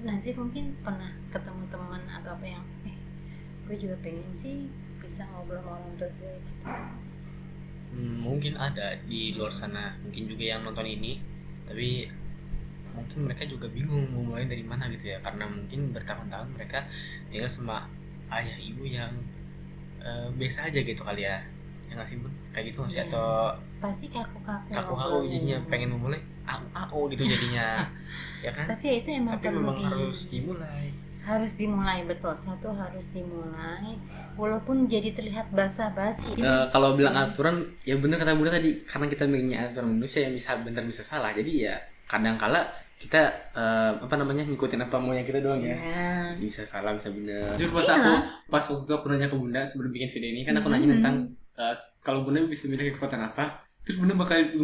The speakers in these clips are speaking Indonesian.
Nanti mungkin pernah ketemu teman atau apa yang gue juga pengen sih bisa ngobrol sama orang tua gue gitu. Mungkin ada di luar sana, mungkin juga yang nonton ini, tapi mungkin mereka juga bingung mau mulai dari mana gitu ya, karena mungkin bertahun-tahun mereka tinggal sama ayah ibu yang biasa aja gitu kali ya. Ya nggak sih Bun? Kayak gitu nggak sih? Ya, Atau pasti kaku-kaku kaku-kaku ngobrolnya jadinya ya. pengen memulai au gitu jadinya, ya kan? Tapi ya itu emang Tapi perlu memang harus dimulai. harus dimulai, betul, satu harus dimulai walaupun jadi terlihat basa-basi. Kalau bilang aturan, ya bener kata Bunda tadi, karena kita mikirnya aturan manusia yang bisa bener bisa salah, jadi ya kadang kala kita ngikutin apa maunya kita doang ya. Bisa salah bisa bener. Jujur pas waktu itu aku nanya ke Bunda sebelum bikin video ini, kan aku nanya tentang kalau Bunda bisa pindah ke kekuatan apa, terus Bunda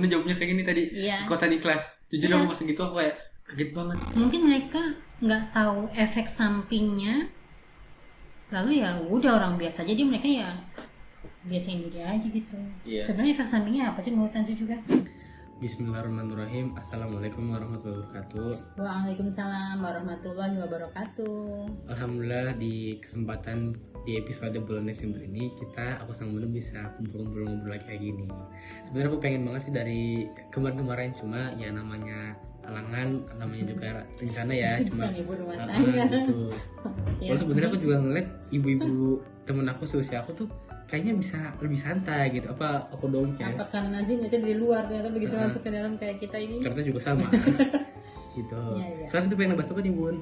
jawabnya kayak gini tadi, kekuatan ikhlas. Jujur aku pas gitu aku kayak kaget banget. Mungkin mereka nggak tahu efek sampingnya, lalu ya udah orang biasa, jadi mereka ya biasain diri aja gitu. Sebenarnya efek sampingnya apa sih menurut Nancy juga? Bismillahirrahmanirrahim. Assalamualaikum warahmatullahi wabarakatuh. Waalaikumsalam warahmatullahi wabarakatuh. Alhamdulillah di kesempatan di episode bulan Desember ini aku sama Bunda bisa kumpul-kumpul ngobrol lagi kayak gini. Sebenarnya aku pengen banget sih dari kemarin-kemarin, cuma ya namanya halangan, namanya juga rencana ya, cuma ibu rumah tangga gitu. Kalau sebenarnya aku juga ngeliat ibu-ibu temen aku seusia aku tuh kayaknya bisa lebih santai gitu. Apa aku dong kayak? Apa karena Nazim itu dari luar ternyata begitu masuk ke dalam kayak kita ini? Ternyata juga sama. Gitu. Sekarang itu pengen ngebahas apa nih Bun?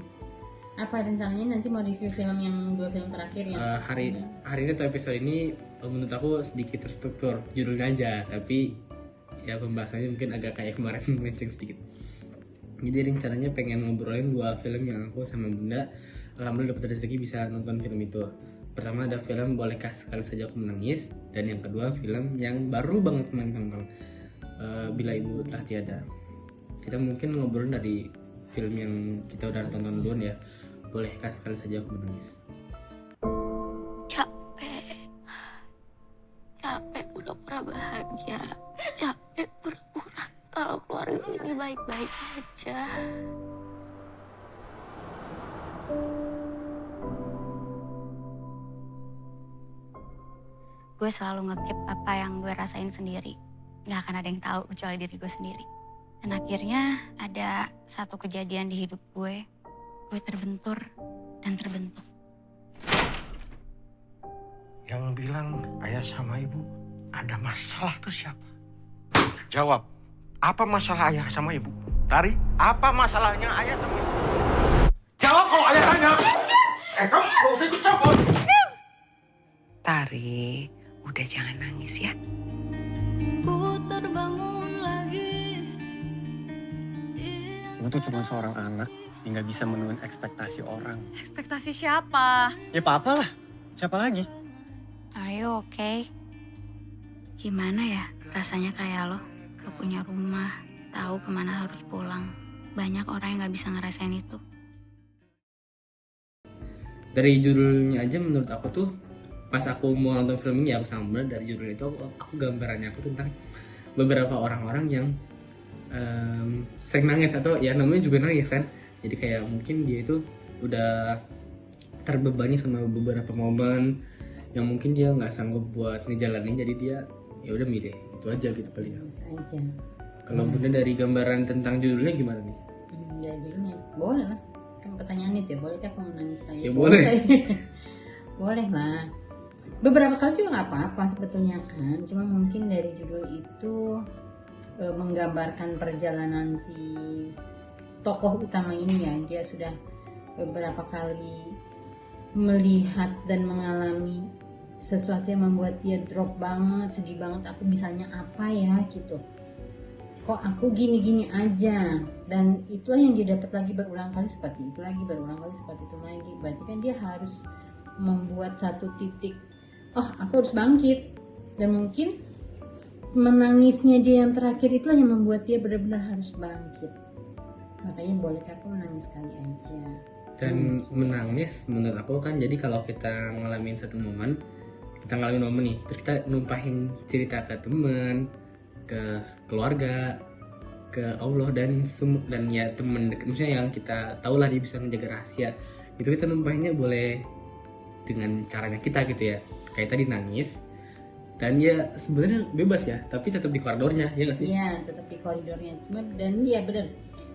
Apa rencananya nanti mau review film yang 2 film terakhir yang hari ini atau episode ini menurut aku sedikit terstruktur judulnya aja, tapi ya pembahasannya mungkin agak kayak kemarin melenceng sedikit. Jadi rencananya pengen ngobrolin 2 film yang aku sama Bunda alhamdulillah dapat rezeki bisa nonton film itu. Pertama ada film Bolehkah Sekali Saja Aku Menangis, dan yang kedua film yang baru banget kemarin tanggal Bila Ibu Telah Tiada. Kita mungkin ngobrolin dari film yang kita udah tonton duluan ya, Bolehkah Sekali Saja Aku Menangis. Capek pura-pura bahagia, capek pura-pura kalau keluarga ini baik-baik aja. Gue selalu nge-keep apa yang gue rasain sendiri. Gak akan ada yang tahu kecuali diri gue sendiri. Dan akhirnya ada satu kejadian di hidup gue terbentur dan terbentuk. Yang bilang ayah sama ibu ada masalah tuh siapa? Jawab, apa masalah ayah sama ibu? Tari, apa masalahnya ayah sama ibu? Jawab kalau ayah tanya. Kamu gak usah ikut campur. Tari, udah jangan nangis ya. Ku terbangun lagi. Gue tuh cuma seorang anak yang gak bisa memenuhi ekspektasi orang. Ekspektasi siapa? Ya papa lah, siapa lagi? Are you okay? Gimana ya rasanya kayak lo gak punya rumah, tahu kemana harus pulang. Banyak orang yang gak bisa ngerasain itu. Dari judulnya aja menurut aku tuh, pas aku mau nonton film ini aku sama Bunda, dari judul itu aku gambarannya aku tentang beberapa orang-orang yang sering nangis, atau ya namanya juga nangis kan. Jadi kayak mungkin dia itu udah terbebani sama beberapa momen yang mungkin dia nggak sanggup buat ngejalanin, jadi dia ya udah milih itu aja gitu kali ya. Bisa aja. Kalau Bunda dari gambaran tentang judulnya gimana nih? Dari judulnya boleh lah, kan pertanyaan itu ya, bolehkah aku menangis kali? Ya boleh. Boleh lah. Beberapa kali juga nggak apa-apa sebetulnya kan, cuma mungkin dari judul itu menggambarkan perjalanan si tokoh utama ini ya. Dia sudah beberapa kali melihat dan mengalami sesuatu yang membuat dia drop banget, sedih banget. Aku bisanya apa ya gitu, kok aku gini-gini aja. Dan itulah yang dia dapat lagi berulang kali seperti itu lagi, berulang kali seperti itu lagi. Berarti kan dia harus membuat satu titik, oh aku harus bangkit. Dan mungkin menangisnya dia yang terakhir itulah yang membuat dia benar-benar harus bangkit. Makanya bolehkah aku menangis kali aja. Dan menangis menurut aku kan, jadi kalau kita ngalamin satu momen, kita ngalamin momen nih, terus kita numpahin cerita ke teman, ke keluarga, ke Allah dan ya temen dekat, maksudnya yang kita tahu lah dia bisa menjaga rahasia, itu kita numpahinnya boleh dengan caranya kita gitu ya, kayak tadi nangis, dan ya sebenarnya bebas ya, tapi tetap di koridornya, ya nggak sih? Iya, tetap di koridornya. Cuma dan iya benar.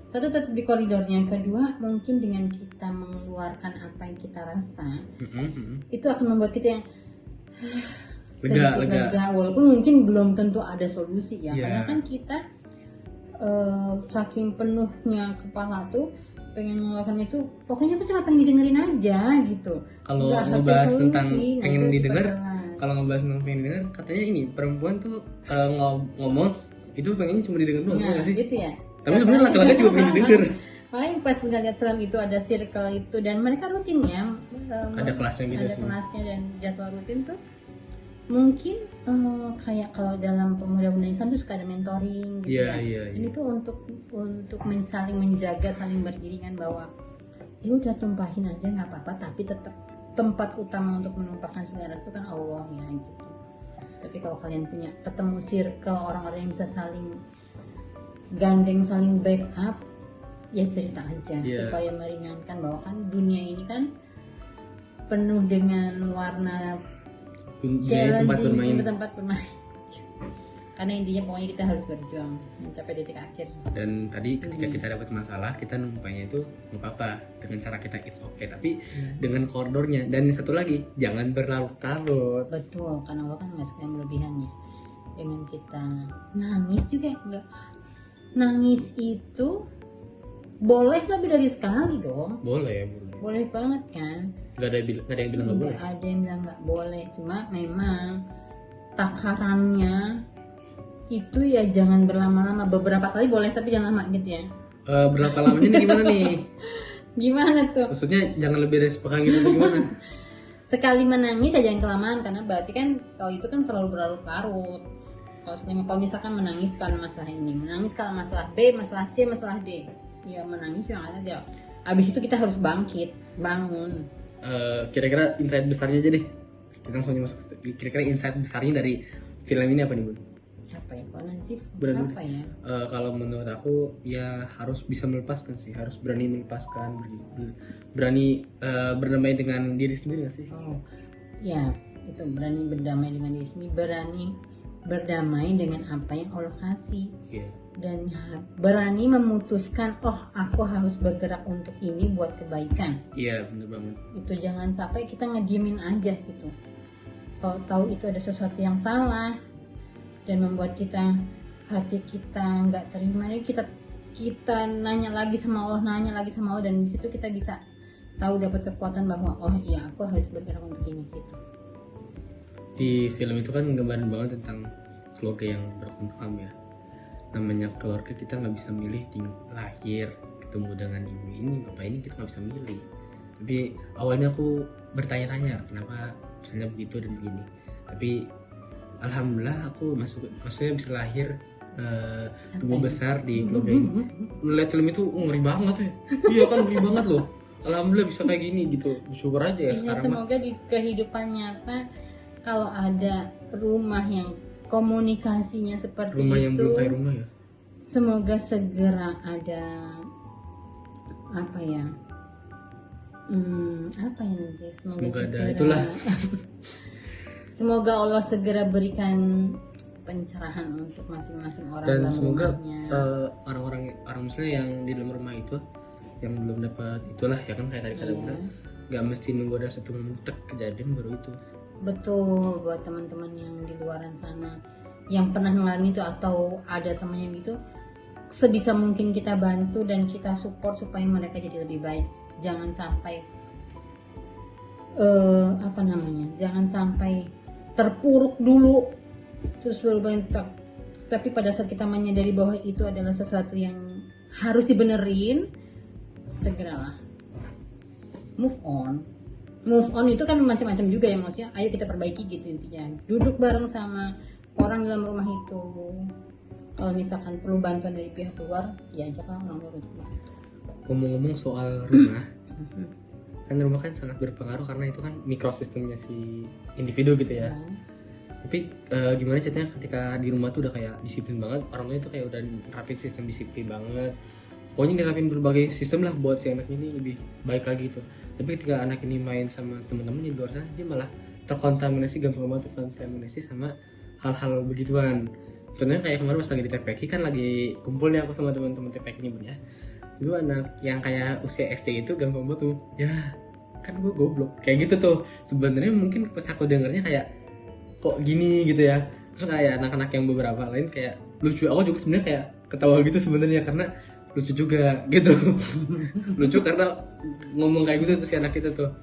Satu, tetap di koridornya. Kedua, mungkin dengan kita mengeluarkan apa yang kita rasa, itu akan membuat kita yang sedikit lega. Walaupun mungkin belum tentu ada solusi ya. Karena kan kita saking penuhnya kepala tuh pengen mengeluarkan itu, pokoknya aku cuma pengen didengerin aja gitu. Kalau Nggak harus ngebahas solusi, tentang nah pengen itu didengar, diperjelas. kalau ngebahas tentang pengen didengar, katanya ini perempuan tuh ngomong itu pengennya cuma didengar doang, Nah, nggak sih? gitu ya. Tapi sebenarnya laki-laki juga pengen didengar. Makanya pas udah lihat film itu ada circle itu dan mereka rutin ya, Ada kelasnya gitu ada sih. kelasnya dan jadwal rutin tuh. Mungkin kayak kalau dalam pemuda-pemuda Islam tuh suka ada mentoring gitu Iya, ya. iya. Ini tuh untuk saling menjaga, saling beriringan bahwa ya udah tumpahin aja nggak apa-apa, tapi tetap tempat utama untuk menumpahkan segala itu kan Allah ya gitu. Tapi kalau kalian punya ketemu circle orang-orang yang bisa saling gandeng, saling backup, ya cerita aja supaya meringankan bahwa kan dunia ini kan penuh dengan warna challenging, tempat bermain. Karena intinya pokoknya kita harus berjuang mencapai titik akhir. Dan tadi ketika kita dapat masalah, kita numpahnya itu nggak apa-apa dengan cara kita it's okay, tapi dengan koridornya. Dan satu lagi, jangan berlarut-larut. Betul, karena Allah kan nggak suka yang berlebihannya. Dengan kita nangis juga enggak. Nangis itu boleh lebih dari sekali dong. Boleh. Boleh banget kan. Gak ada yang bilang nggak boleh. Nggak ada yang bilang nggak boleh. Cuma memang takarannya itu ya jangan berlama-lama. Beberapa kali boleh tapi jangan lama gitu ya. Berapa lamanya nih gimana nih? Gimana tuh? Maksudnya jangan lebih dari sepekan gitu atau gimana? Sekali menangis ya jangan kelamaan, karena berarti kan kalau itu kan terlalu berlarut-larut. Kalau misalkan menangis karena masalah ini, menangis karena masalah B, masalah C, masalah D, ya menangis yang ada aja. Abis itu kita harus bangkit, bangun. Kira-kira insight besarnya aja deh. Kita langsung masuk. Kira-kira insight besarnya dari film ini apa nih, Bun? Apa ya? Kalau Nansif Benar. apa ya? Kalau menurut aku ya harus bisa melepaskan sih, harus berani melepaskan, berani berdamai dengan diri sendiri gak sih? Oh, ya itu berani berdamai dengan diri sendiri, berani berdamai dengan apa yang Allah kasih. Iya. Dan berani memutuskan, oh aku harus bergerak untuk ini buat kebaikan. Iya, bener banget. Itu jangan sampai kita ngediemin aja gitu. Kalau tahu itu ada sesuatu yang salah dan membuat kita hati kita nggak terima, kita nanya lagi sama Allah, dan di situ kita bisa tahu, dapat kekuatan bahwa oh iya aku harus bergerak untuk ini gitu. Di film itu kan gambaran banget tentang keluarga yang berkonflik ya. Namanya keluarga, kita nggak bisa milih di lahir ketemu dengan ibu ini, bapak ini, kita nggak bisa milih. Tapi awalnya aku bertanya-tanya kenapa misalnya begitu dan begini. Tapi alhamdulillah aku maksudnya bisa lahir tumbuh besar di keluarga ini. Melihat film itu ngeri banget ya. Iya kan, ngeri banget loh. Alhamdulillah bisa kayak gini gitu. Bersyukur aja ya sekarang. Semoga di kehidupan nyata kalau ada rumah yang komunikasinya seperti rumah itu, yang belum kayak rumah ya. Semoga segera ada apa ya nanti. Semoga ada itulah. Semoga Allah segera berikan pencerahan untuk masing-masing orang dan dalam semoga rumahnya. orang misalnya yang di dalam rumah itu yang belum dapat itulah ya kan, kayak tadi kata bilang, nggak mesti nunggu ada satu tek kejadian baru itu. Betul, buat teman-teman yang di luaran sana yang pernah mengalami itu atau ada temannya gitu, sebisa mungkin kita bantu dan kita support supaya mereka jadi lebih baik. Jangan sampai jangan sampai terpuruk dulu terus baru bantu. Tapi pada saat kita menyadari bahwa itu adalah sesuatu yang harus dibenerin, segeralah move on itu kan macam-macam juga ya, maksudnya ayo kita perbaiki gitu intinya. Duduk bareng sama orang dalam rumah itu. Kalau misalkan perlu bantuan dari pihak luar, ya ajaklah orang luar untuk bantu. Ngomong-ngomong soal rumah, kan rumah kan sangat berpengaruh karena itu kan mikrosistemnya si individu gitu ya. Tapi gimana ceritanya ketika di rumah tuh udah kayak disiplin banget, orang tuanya tuh kayak udah nerapin sistem disiplin banget, pokoknya nerapin berbagai sistem lah buat si anak ini lebih baik lagi gitu. Tapi ketika anak ini main sama teman-temannya di luar sana, dia malah terkontaminasi, gampang banget terkontaminasi sama hal-hal begituan. Contohnya kayak kemarin pas lagi di TPK kan lagi kumpul ya aku sama teman-teman TPK ini ya. Dulu anak yang kayak usia SD itu gampang banget tuh, ya kan gue goblok kayak gitu tuh. Sebenarnya mungkin pas aku dengernya kayak kok gini gitu ya. Terus kayak anak-anak yang beberapa lain kayak lucu, aku juga sebenarnya kayak ketawa gitu sebenarnya karena lucu juga gitu. Lucu karena ngomong kayak gitu tuh si anak itu tuh.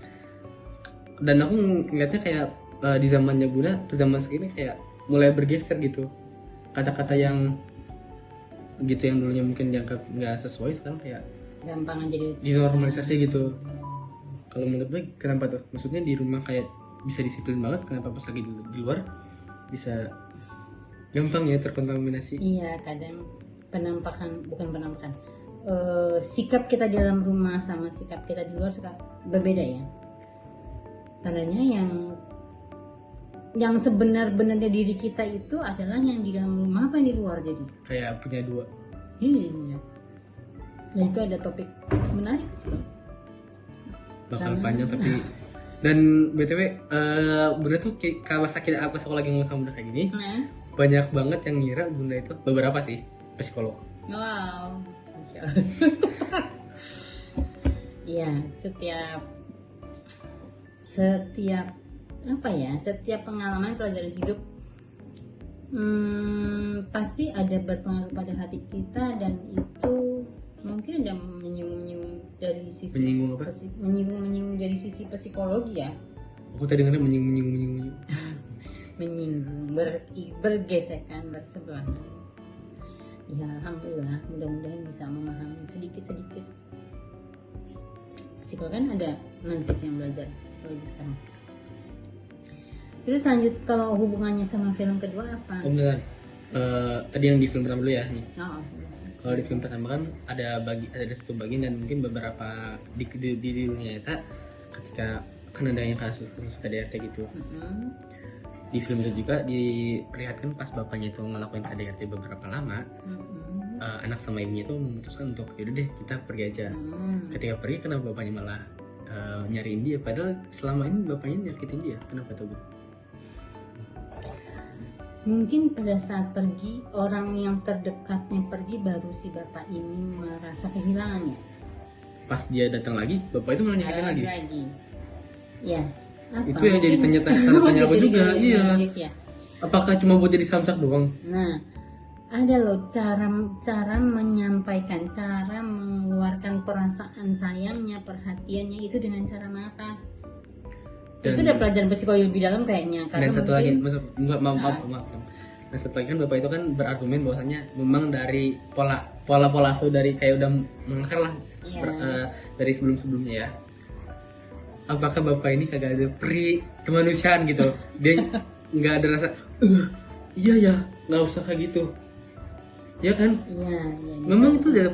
Dan aku ngeliatnya kayak di zamannya Bunda ke zaman segini kayak mulai bergeser gitu. Kata-kata yang gitu yang dulunya mungkin dianggap nggak sesuai sekarang kayak gampang aja dinormalisasi gitu. Kalau menurut gue kenapa tuh? Maksudnya di rumah kayak bisa disiplin banget, kenapa pas lagi di luar bisa gampang ya terkontaminasi? Iya, kadang sikap kita di dalam rumah sama sikap kita di luar suka berbeda ya. Tandanya yang sebenar-benarnya diri kita itu adalah yang di dalam rumah apa yang di luar, jadi Kayak punya dua. iya. Nah itu ada topik menarik sih. Bakal Karena- panjang tapi dan BTW Bunda tuh kalau sakit apa sekolah lagi ngomong sama Bunda kayak gini, Nah, banyak banget yang ngira Bunda itu beberapa sih psikolog. wow. Masya Allah. Iya, setiap pengalaman pelajaran hidup pasti ada berpengaruh pada hati kita, dan itu mungkin ada menyinggung dari sisi Menyinggung apa? menyinggung dari sisi psikologi ya, Aku tadi dengarnya menyinggung. menyinggung, bergesekan, bersebelahan. Ya alhamdulillah, mudah-mudahan bisa memahami sedikit-sedikit. Psikologi kan ada Nansif yang belajar psikologi sekarang. Terus lanjut, kalau hubungannya sama film kedua apa? Oh beneran. Tadi yang di film pertama dulu ya nih. Oh, Kalau di film pertama kan ada satu bagian dan mungkin beberapa di dunia nyata ketika kan ada yang kasus KDRT gitu. Di film itu juga diperlihatkan pas bapaknya itu ngelakuin KDRT beberapa lama, anak sama ibunya itu memutuskan untuk yaudah deh kita pergi aja. Ketika pergi kenapa bapaknya malah nyariin dia, padahal selama ini bapaknya nyakitin dia, kenapa tuh Bu? Mungkin pada saat pergi, orang yang terdekatnya pergi, baru si bapak ini merasa kehilangannya. Pas dia datang lagi, bapak itu malah nyakitin lagi. Ya. Apa? Itu yang jadi tanya aku Jadi juga, jadi iya. lanjut ya. Apakah cuma buat jadi samsak doang? Nah, ada loh cara menyampaikan, cara mengeluarkan perasaan sayangnya, perhatiannya itu dengan cara mata. Dan- Itu udah pelajaran psikologi lebih dalam kayaknya. Dan satu lagi, mungkin- maaf. Dan satu lagi kan bapak itu kan berargumen bahwasanya memang dari pola asuh dari kayak udah mengakar lah Iya. dari sebelumnya ya. Apakah bapak ini kagak ada peri kemanusiaan gitu? Dia nggak ada rasa, iya ya, nggak usah kayak gitu, ya kan? Iya. Memang itu udah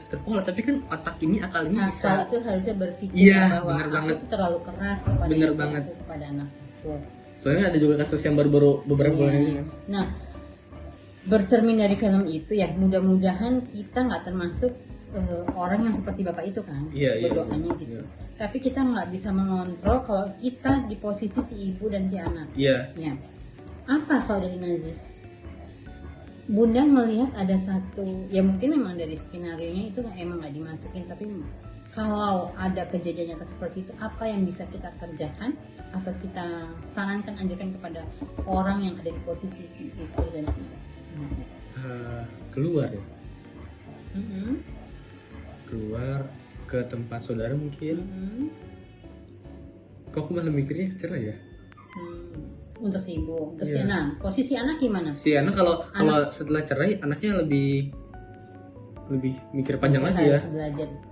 terpola, tapi kan otak ini, akal ini Akal bisa. itu harusnya berpikir Iya, bahwa bener aku banget. tuh terlalu keras kepada Bener istri banget. aku, kepada anakku. Soalnya ada juga kasus yang baru beberapa Iya. bulan ini kan. Nah, bercermin dari film itu ya, mudah-mudahan kita nggak termasuk orang yang seperti bapak itu kan, Iya, berdoanya gitu. iya. Tapi kita nggak bisa mengontrol kalau kita di posisi si ibu dan si anak. Iya, Ya, apa kalau dari Nazif? Bunda melihat ada satu, ya mungkin memang dari skenario-nya itu emang nggak dimasukin, tapi kalau ada kejadian nyata seperti itu, apa yang bisa kita kerjakan atau kita sarankan, anjurkan kepada orang yang ada di posisi si istri dan si anaknya? keluar ya, Mhm, keluar ke tempat saudara mungkin. mhm. Kok aku malah mikirnya cerai ya? Untuk si ibu, untuk si Iya. anak, posisi anak gimana? Si anak kalau setelah cerai anaknya lebih mikir panjang lagi ya. Harus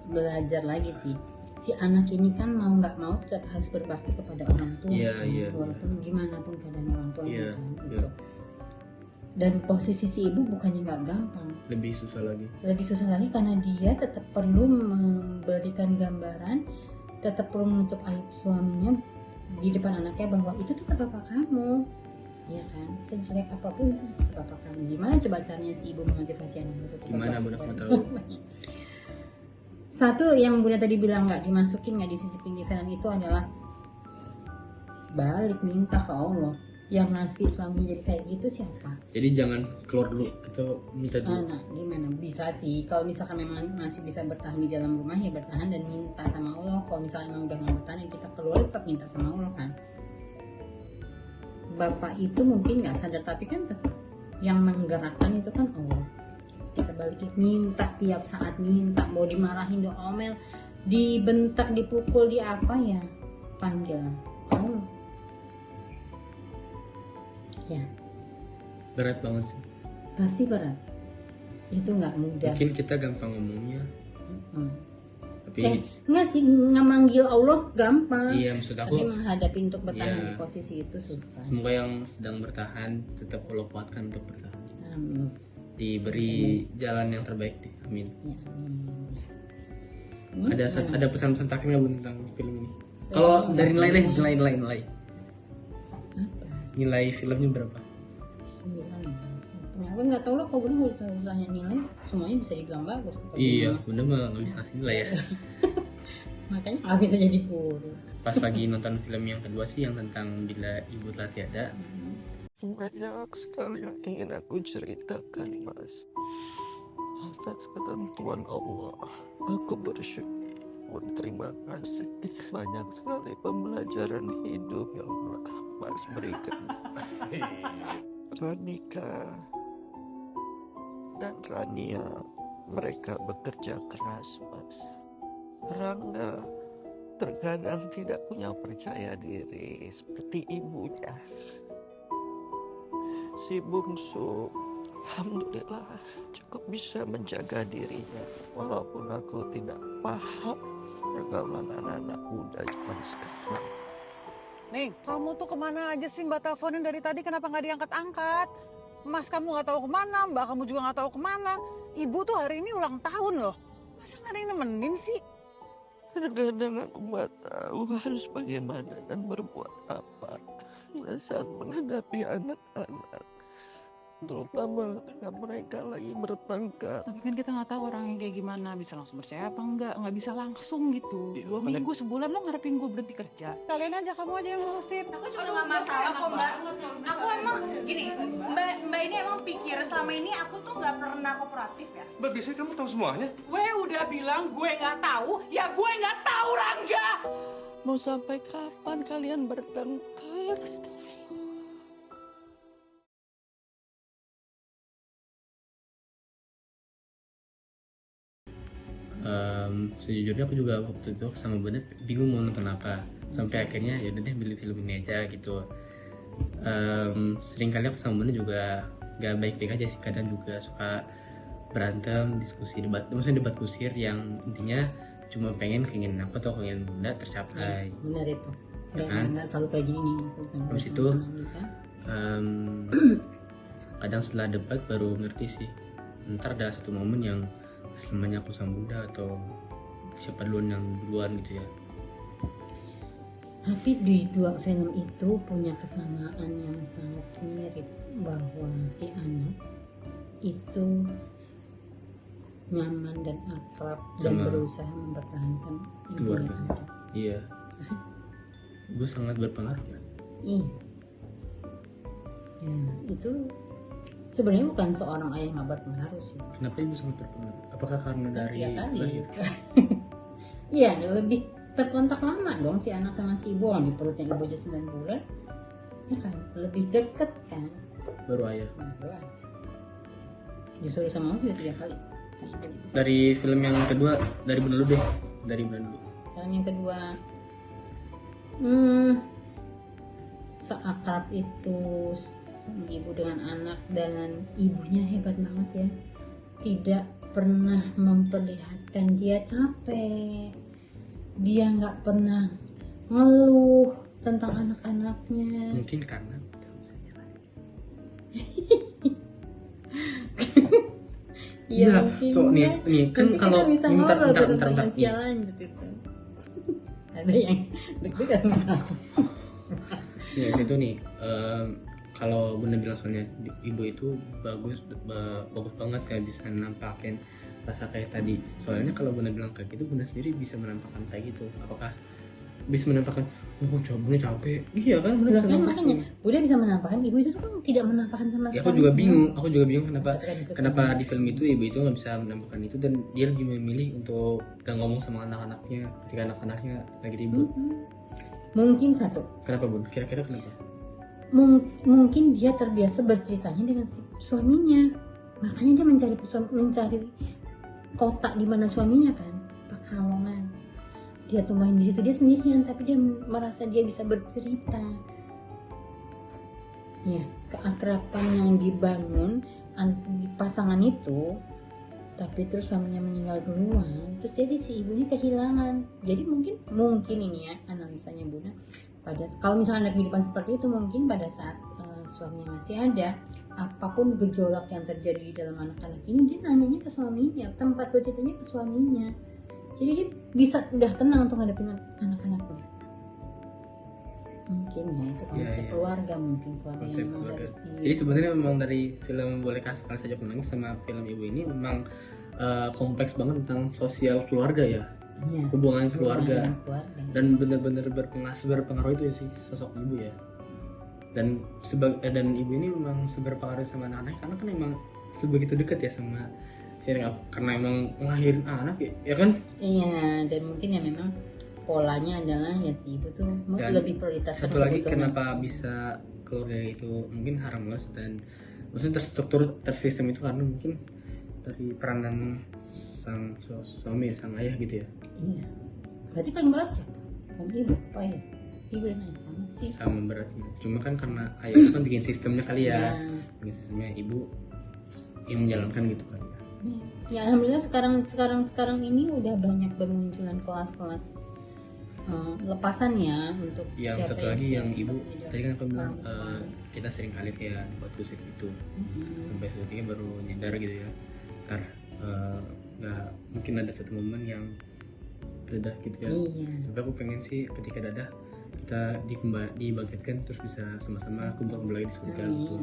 belajar lagi sih. Si anak ini kan mau nggak mau tetap harus berbakti kepada orang tua, Iya, kan? iya. Walaupun gima pun keadaan orang tua Iya, kan, iya. gitu. Dan posisi si ibu bukannya nggak gampang, Lebih susah lagi. lebih susah lagi karena dia tetap perlu memberikan gambaran, tetap perlu menutup aib suaminya di depan anaknya bahwa itu tetap bapak kamu, ya kan, sejelek apapun itu tetap apa kamu. Gimana coba caranya si ibu memotivasi anak itu? Gimana Bunda mau tahu? Satu yang Bunda tadi bilang nggak dimasukin, nggak disisipin di film itu adalah balik minta ke Allah. Yang ngasih suami jadi kayak gitu siapa? Jadi jangan keluar dulu, kita minta dulu. Nah, gimana? Bisa sih. Kalau misalkan memang masih bisa bertahan di dalam rumah ya bertahan dan minta sama Allah. Kalau misalnya memang udah nggak bertahan ya kita keluar tetap minta sama Allah kan. Bapak itu mungkin nggak sadar tapi kan tetap yang menggerakkan itu kan Allah. Kita balikin minta tiap saat minta, mau dimarahin, diomel, dibentak, dipukul, di apa ya panggil Allah. Ya. Berat banget sih. Pasti berat. Itu nggak mudah. Mungkin kita gampang ngomongnya, tapi Nggak sih, ngemanggil Allah gampang. iya maksud aku Tapi menghadapi untuk bertahan Iya. di posisi itu susah. semoga yang sedang bertahan tetap Allah kuatkan untuk bertahan. Amin. Diberi jalan yang terbaik deh. Amin. Ya, amin. Ada pesan-pesan terakhir nggak Bu tentang film ini? Kalau dari nilai deh, nilai. Apa? Nilai filmnya berapa? 9,5. Aku nggak tahu loh kalau Bunda kalau tanya nilai semuanya bisa dibilang bagus. Iya, Bunda mah nggak bisa ngasih nilai ya. Makanya nggak bisa jadi guru. Pas lagi nonton film yang kedua sih yang tentang Bila Ibu Telah Tiada. Banyak sekali yang ingin aku ceritakan, Mas. Atas ketentuan Allah, aku bersyukur, terima kasih. Banyak sekali pembelajaran hidup yang telah Mas berikan. Ranika dan Rania, mereka bekerja keras, Mas. Rangga terkadang tidak punya percaya diri seperti ibunya. Si bungsu, alhamdulillah cukup bisa menjaga dirinya. Walaupun aku tidak paham pergaulan anak-anak muda zaman sekarang. Nih, kamu tuh kemana aja sih Mbak teleponin dari tadi, kenapa nggak diangkat-angkat? Mas kamu nggak tahu kemana, Mbak kamu juga nggak tahu kemana. Ibu tuh hari ini ulang tahun loh. Masa nggak ada yang nemenin sih? Kadang-kadang aku nggak tahu harus bagaimana dan berbuat apa saat menghadapi anak-anak. Terutama ketika mereka lagi bertengkar. Tapi kan kita nggak tahu orangnya kayak gimana, bisa langsung percaya apa nggak bisa langsung gitu. 2 minggu, sebulan lo ngarepin gue berhenti kerja. Sekalian aja kamu aja yang ngurusin. Aku juga nggak masalah kok Mbak. Aku emang gini, Mbak ini emang pikir selama ini aku tuh nggak pernah kooperatif ya. Mbak, biasanya kamu tahu semuanya. Gue udah bilang gue nggak tahu, ya gue nggak tahu Rangga. Mau sampai kapan kalian bertengkar? Sejujurnya aku juga waktu itu sama Bunda bingung mau nonton apa, sampai akhirnya ya udah deh beli film ini aja gitu. Sering kali aku sama Bunda juga gak baik-baik aja sih, kadang juga suka berantem, diskusi, debat, maksudnya debat kusir yang intinya cuma pengen keinginan aku atau keinginan Bunda tercapai. Benar itu. Ya kan? Nggak selalu kayak gini nih. Habis itu kadang setelah debat baru ngerti sih, ntar ada satu momen yang selamanya aku sama Bunda atau siapa duluan gitu ya. Tapi di dua film itu punya kesamaan yang sangat mirip, bahwa si anak itu nyaman dan akrab dan Sama berusaha mempertahankan ibunya keluarga. ada. Iya. Gue sangat berpengaruh ya. Iya. Ya, itu sebenarnya bukan seorang ayah nggak berpengaruh sih. Kenapa ibu sangat berpengaruh? Apakah karena dari Ya kali. lahir? Iya, lebih terkontak lama dong si anak sama si ibu, di perutnya ibu aja 9 bulan. Ya kan, lebih deket kan. Baru ayah. Nah, disuruh sama aku juga 3 kali. Dari film yang kedua, dari Bunda dulu deh. Dari Bunda dulu. Film yang kedua, seakrab itu sama ibu dengan anak, dan ibunya hebat banget ya, tidak pernah memperlihatkan dia capek, dia nggak pernah ngeluh tentang anak-anaknya. Mungkin karena Iya, so nih kan kalau bentar lanjut itu. Ada yang deg-degan. Ya itu nih, kalau Bunda bilang soalnya ibu itu bagus banget kayak bisa nampakin rasa kayak tadi. Soalnya kalau Bunda bilang kayak gitu, Bunda sendiri bisa menampakkan kayak gitu. Apakah bisa menampakkan, oh Bunda capek? Iya kan, Bunda bisa makanya menampakkan. Bunda bisa menampakkan, ibu itu kan tidak menampakkan sama Ya, sekali. aku juga bingung kenapa Itu kenapa sama. di film itu ibu itu nggak bisa menampakkan itu, dan dia lebih memilih untuk gak ngomong sama anak-anaknya ketika anak-anaknya lagi ribut. Mungkin satu, Kenapa Bun? Kira-kira kenapa? mungkin dia terbiasa berceritanya dengan si suaminya, makanya dia mencari kotak di mana suaminya kan, Pekalongan. Dia tumpahin di situ, dia sendirian tapi dia merasa dia bisa bercerita. Ya, keakraban yang dibangun di pasangan itu, tapi terus suaminya meninggal duluan, terus jadi si ibunya kehilangan. Jadi mungkin ini ya analisanya Bunda, pada kalau misalnya ada kehidupan seperti itu, mungkin pada saat suaminya masih ada, apapun gejolak yang terjadi di dalam anak-anak ini, dia nanyanya ke suaminya, tempat berceritanya ke suaminya. Jadi dia bisa udah tenang untuk ngadepin anak-anaknya. Mungkin ya itu konsep keluarga, mungkin keluarga Konsep yang memang keluarga. harus Jadi sebenarnya memang dari film Boleh Sekali Saja Aku Menangis sama film Ibu ini memang kompleks banget tentang sosial keluarga ya. ya, Hubungan keluarga. keluarga. Dan benar-benar berpengaruh itu ya sih sosok ibu ya. Dan ibu ini memang berpengaruh sama anak-anak karena kan emang sebegitu dekat ya sama karena emang ngelahirin anak ya kan. Iya, dan mungkin ya memang polanya adalah ya si ibu tuh Dan lebih prioritas. satu lagi kenapa bisa keluarga itu mungkin harmonis dan maksudnya terstruktur tersistem itu karena mungkin dari peranan sang suami, sang ayah gitu ya. Iya, berarti paling berat siapa? Kan ibu, apa ya? Ibu dan ayah sama sih. Sama beratnya. Cuma kan karena ayah itu kan bikin sistemnya kali ya. Iya. Bikin sistemnya, ibu ingin menjalankan gitu kali ya. Ya alhamdulillah sekarang ini udah banyak bermunculan kelas-kelas lepasan ya untuk Yang siapa satu lagi yang ibu tidak tadi kan aku bilang paham. kita sering kali kayak buat kusik itu sampai seketika baru nyadar gitu ya. Ntar nggak mungkin ada satu momen yang dadah gitu ya. Iya. Tapi aku pengen sih ketika dadah kita dibangkitkan terus bisa sama-sama kumpul lagi di surga gitu.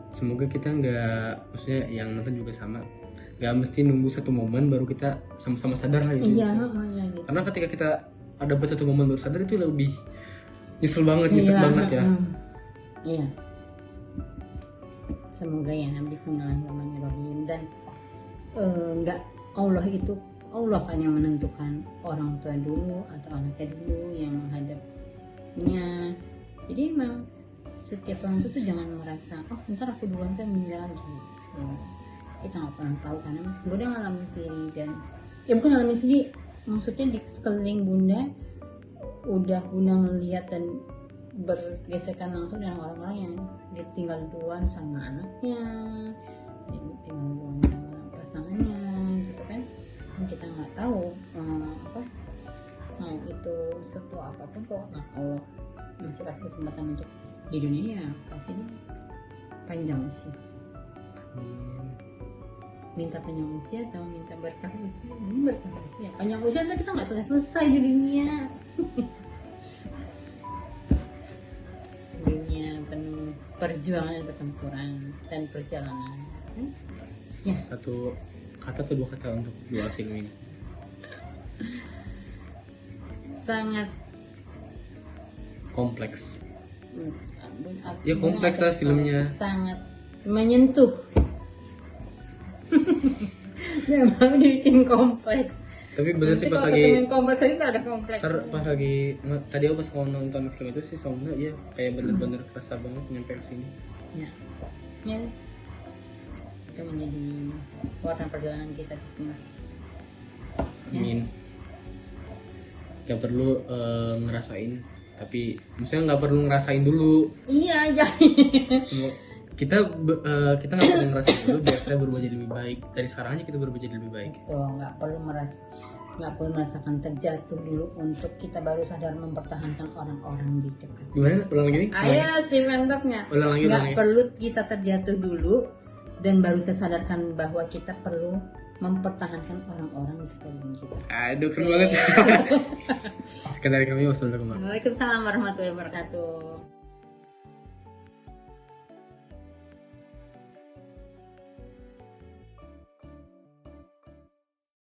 Semoga kita nggak, maksudnya yang nonton juga sama, nggak mesti nunggu satu momen baru kita sama-sama sadar lah gitu. Iya, gitu. Karena ketika kita ada buat satu momen baru sadar itu lebih nyesel banget ya. Iya. Semoga ya bismillahirrahmanirrahim. Dan nggak Allah kan yang menentukan orang tua dulu atau anaknya dulu yang menghadapnya. Jadi emang setiap orang tuh jangan merasa ntar aku duluan kan meninggal gitu. Kita nggak pernah tahu karena gue udah ngalamin sendiri, dan ya bukan ngalamin sendiri, maksudnya di sekeliling Bunda udah Bunda ngeliat dan bergesekan langsung dengan orang-orang yang ditinggal duluan sama anaknya, ditinggal duluan sama pasangannya gitu kan. Dan kita nggak tahu mau itu setua apapun kok Allah masih kasih kesempatan untuk di dunia ya kasih panjang usia. Minta panjang usia atau minta berkah usia? Ini berkah usia. Panjang usia tapi kita nggak selesai di dunia. Dunia penuh perjuangan dan pertempuran dan perjalanan. Ya. Satu kata atau dua kata untuk dua film ini? Sangat kompleks. Ya kompleks lah filmnya. Sangat menyentuh. Memang dibikin kompleks. Tapi bener sih pas kalau lagi kompleks itu ada kompleks. pas lagi tadi aku pas mau nonton film itu sih sama ya kayak bener-bener kerasa banget nyampe ke sini. Ya. Itu menjadi warna perjalanan kita bismillah. Amin. Gak perlu ngerasain, tapi maksudnya nggak perlu ngerasain dulu. Iya, jadi Semua kita nggak perlu ngerasain dulu biar kita berubah jadi lebih baik. Dari sekarang aja kita berubah jadi lebih baik. nggak perlu merasakan terjatuh dulu untuk kita baru sadar mempertahankan orang-orang di dekat. Gimana? Ulang lagi nih? Ayo sih mantapnya. Ulang lagi. Nggak perlu kita terjatuh dulu dan baru tersadarkan bahwa kita perlu mempertahankan orang-orang di sekeliling kita. Aduh, keren banget. Sekedar kami wassalamualaikum. Waalaikumsalam warahmatullahi wabarakatuh.